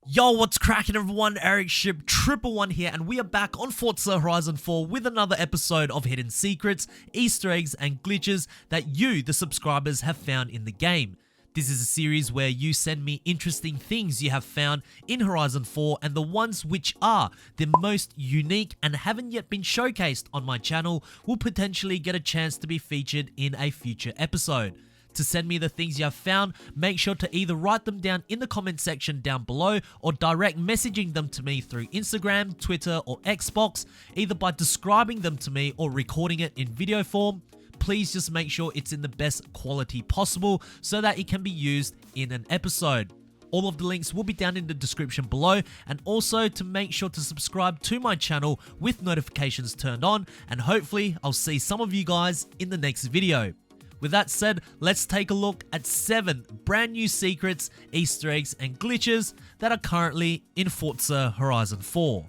Yo, what's cracking everyone? Ericship 111 here, and we are back on Forza Horizon 4 with another episode of hidden secrets, Easter eggs, and glitches that you, the subscribers, have found in the game. This is a series where you send me interesting things you have found in Horizon 4 and the ones which are the most unique and haven't yet been showcased on my channel will potentially get a chance to be featured in a future episode. To send me the things you have found, make sure to either write them down in the comment section down below or direct messaging them to me through Instagram, Twitter, or Xbox, either by describing them to me or recording it in video form. Please just make sure it's in the best quality possible so that it can be used in an episode. All of the links will be down in the description below, and also to make sure to subscribe to my channel with notifications turned on, and hopefully I'll see some of you guys in the next video. With that said, let's take a look at 7 brand new secrets, Easter eggs, and glitches that are currently in Forza Horizon 4.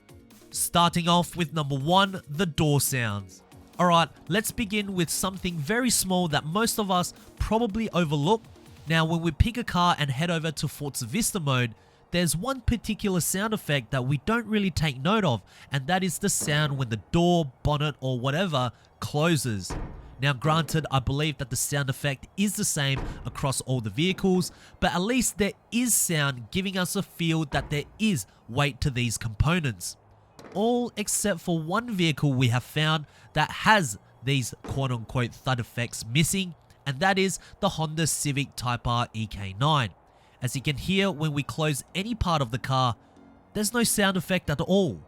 Starting off with number 1, the door sounds. Alright, let's begin with something very small that most of us probably overlook. Now, when we pick a car and head over to Forza Vista mode, there's one particular sound effect that we don't really take note of, and that is the sound when the door, bonnet, or whatever closes. Now granted, I believe that the sound effect is the same across all the vehicles, but at least there is sound giving us a feel that there is weight to these components. All except for one vehicle we have found that has these quote-unquote thud effects missing, and that is the Honda Civic Type-R EK9. As you can hear, when we close any part of the car, there's no sound effect at all.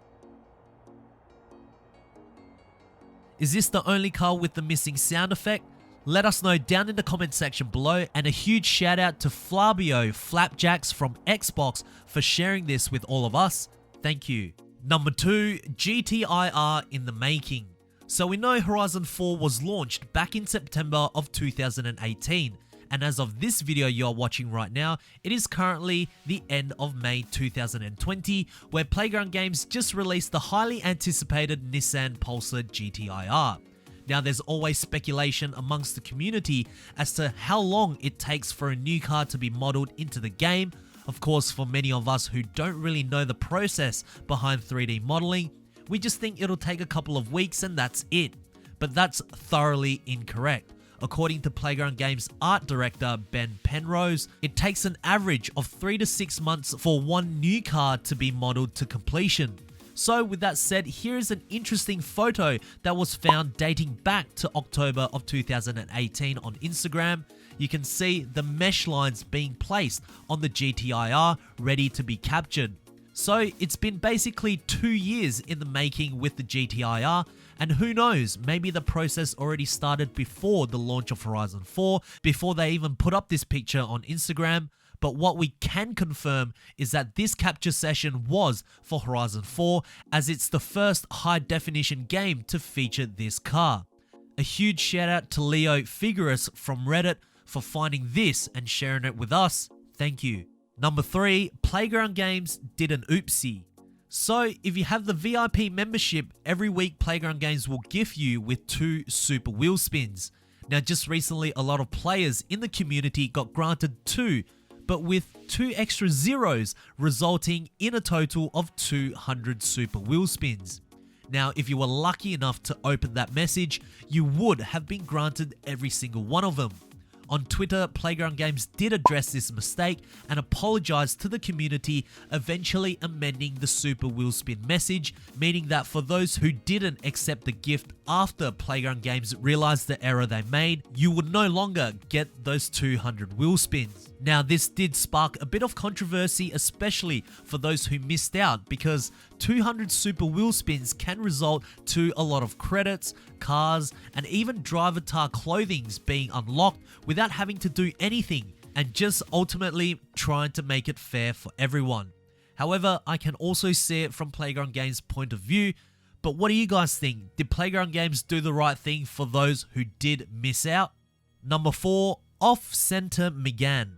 Is this the only car with the missing sound effect? Let us know down in the comment section below, and a huge shout out to Flavio Flapjacks from Xbox for sharing this with all of us. Thank you. Number 2, GTi-R In The Making. So we know Horizon 4 was launched back in September of 2018. And as of this video you are watching right now, it is currently the end of May 2020, where Playground Games just released the highly anticipated Nissan Pulsar GTi-R. Now there's always speculation amongst the community as to how long it takes for a new car to be modeled into the game. Of course, for many of us who don't really know the process behind 3D modeling, we just think it'll take a couple of weeks and that's it. But that's thoroughly incorrect. According to Playground Games art director Ben Penrose, it takes an average of 3 to 6 months for one new car to be modeled to completion. So with that said, here is an interesting photo that was found dating back to October of 2018 on Instagram. You can see the mesh lines being placed on the GTi-R ready to be captured. So it's been basically 2 years in the making with the GTi-R, and who knows, maybe the process already started before the launch of Horizon 4, before they even put up this picture on Instagram. But what we can confirm is that this capture session was for Horizon 4, as it's the first high definition game to feature this car. A huge shout out to Leo Figueres from Reddit for finding this and sharing it with us. Thank you. Number 3, Playground Games did an oopsie. So if you have the VIP membership, every week Playground Games will gift you with 2 super wheel spins. Now just recently a lot of players in the community got granted 2, but with 2 extra zeros, resulting in a total of 200 super wheel spins. Now if you were lucky enough to open that message, you would have been granted every single one of them. On Twitter, Playground Games did address this mistake and apologized to the community, eventually amending the super wheel spin message, meaning that for those who didn't accept the gift after Playground Games realized the error they made, you would no longer get those 200 wheel spins. Now this did spark a bit of controversy, especially for those who missed out, because 200 super wheel spins can result to a lot of credits, cars, and even drivatar clothings being unlocked without having to do anything, and just ultimately trying to make it fair for everyone. However, I can also see it from Playground Games' point of view, but what do you guys think? Did Playground Games do the right thing for those who did miss out? Number 4, off Centre Megane.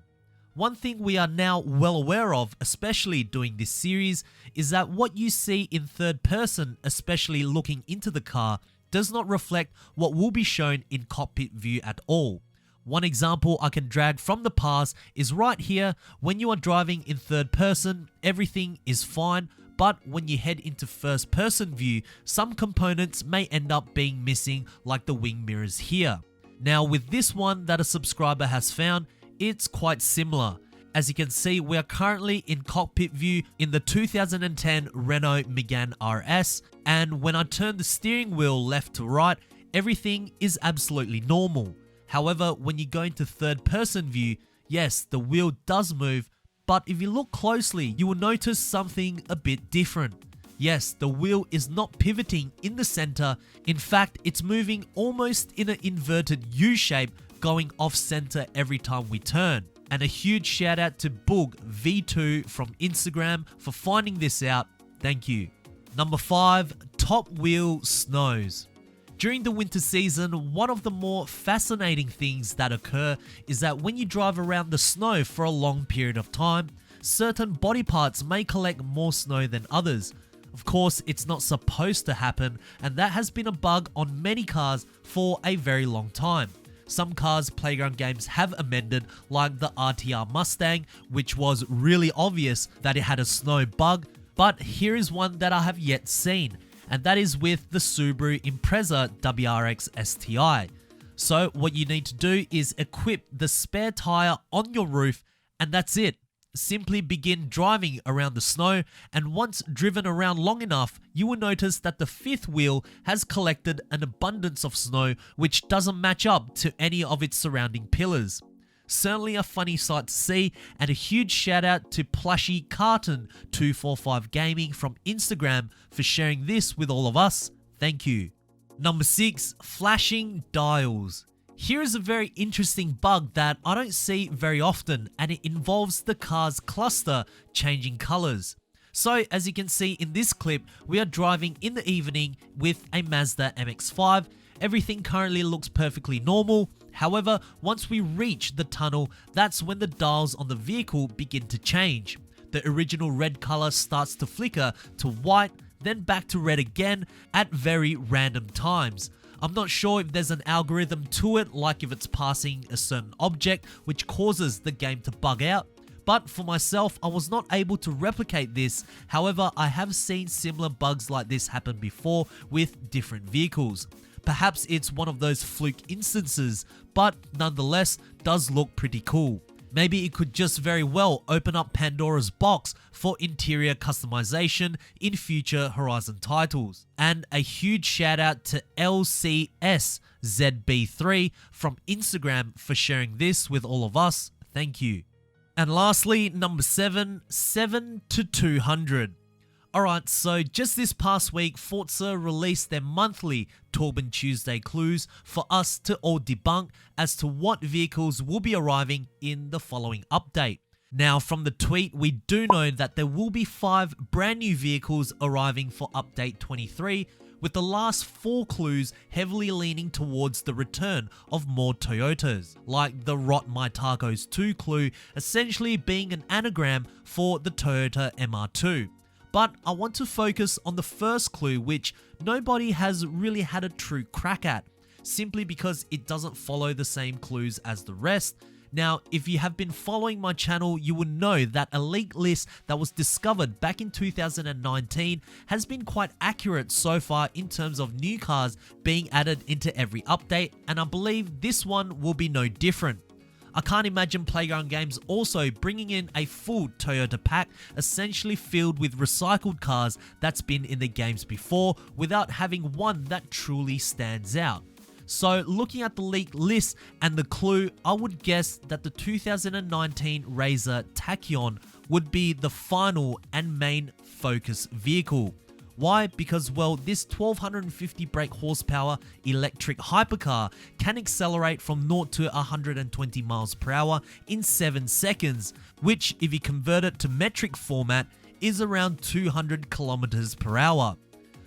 One thing we are now well aware of, especially doing this series, is that what you see in third person, especially looking into the car, does not reflect what will be shown in cockpit view at all. One example I can drag from the past is right here. When you are driving in third person, everything is fine, but when you head into first person view, some components may end up being missing, like the wing mirrors here. Now with this one that a subscriber has found, it's quite similar. As you can see, we are currently in cockpit view in the 2010 Renault Megane RS, and when I turn the steering wheel left to right, everything is absolutely normal. However, when you go into third person view, yes, the wheel does move, but if you look closely, you will notice something a bit different. Yes, the wheel is not pivoting in the center. In fact, it's moving almost in an inverted U shape, going off center every time we turn. And a huge shout out to Boog V2 from Instagram for finding this out. Thank you. Number 5, top wheel snows. During the winter season, one of the more fascinating things that occur is that when you drive around the snow for a long period of time, certain body parts may collect more snow than others. Of course, it's not supposed to happen, and that has been a bug on many cars for a very long time. Some cars Playground Games have amended, like the RTR Mustang, which was really obvious that it had a snow bug, but here is one that I have yet seen, and that is with the Subaru Impreza WRX STI. So what you need to do is equip the spare tire on your roof, and that's it. Simply begin driving around the snow, and once driven around long enough, you will notice that the fifth wheel has collected an abundance of snow which doesn't match up to any of its surrounding pillars. Certainly a funny sight to see, and a huge shout out to Plushy Carton 245 Gaming from Instagram for sharing this with all of us. Thank you. Number 6, flashing dials. Here is a very interesting bug that I don't see very often, and it involves the car's cluster changing colors. So as you can see in this clip, we are driving in the evening with a Mazda MX-5. Everything currently looks perfectly normal. However, once we reach the tunnel, that's when the dials on the vehicle begin to change. The original red color starts to flicker to white, then back to red again at very random times. I'm not sure if there's an algorithm to it, like if it's passing a certain object, which causes the game to bug out. But for myself, I was not able to replicate this. However, I have seen similar bugs like this happen before with different vehicles. Perhaps it's one of those fluke instances, but nonetheless does look pretty cool. Maybe it could just very well open up Pandora's box for interior customization in future Horizon titles. And a huge shout out to LCSZB3 from Instagram for sharing this with all of us. Thank you. And lastly, number 7, 7 to 200. Alright, so just this past week, Forza released their monthly Torben Tuesday clues for us to all debunk as to what vehicles will be arriving in the following update. Now, from the tweet, we do know that there will be 5 brand new vehicles arriving for update 23, with the last 4 clues heavily leaning towards the return of more Toyotas, like the Rot My Tacos 2 clue essentially being an anagram for the Toyota MR2. But I want to focus on the first clue, which nobody has really had a true crack at, simply because it doesn't follow the same clues as the rest. Now, if you have been following my channel, you will know that a leaked list that was discovered back in 2019 has been quite accurate so far in terms of new cars being added into every update, and I believe this one will be no different. I can't imagine Playground Games also bringing in a full Toyota pack essentially filled with recycled cars that's been in the games before without having one that truly stands out. So looking at the leaked list and the clue, I would guess that the 2019 Razor Tachyon would be the final and main focus vehicle. Why? Because, well, this 1250 brake horsepower electric hypercar can accelerate from 0 to 120 miles per hour in 7 seconds, which, if you convert it to metric format, is around 200 kilometers per hour.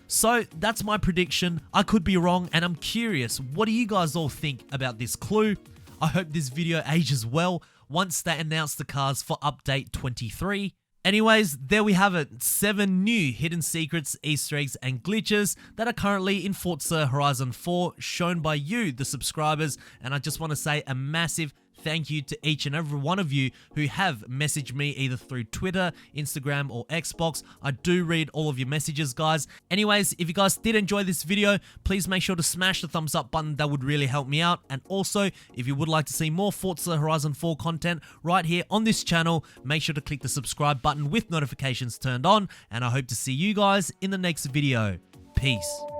So that's my prediction. I could be wrong, and I'm curious, what do you guys all think about this clue? I hope this video ages well once they announce the cars for update 23. Anyways, there we have it. 7 new hidden secrets, Easter eggs, and glitches that are currently in Forza Horizon 4, shown by you, the subscribers. And I just want to say a massive thank you to each and every one of you who have messaged me either through Twitter, Instagram, or Xbox. I do read all of your messages, guys. Anyways, if you guys did enjoy this video, please make sure to smash the thumbs up button. That would really help me out. And also, if you would like to see more Forza Horizon 4 content right here on this channel, make sure to click the subscribe button with notifications turned on. And I hope to see you guys in the next video. Peace.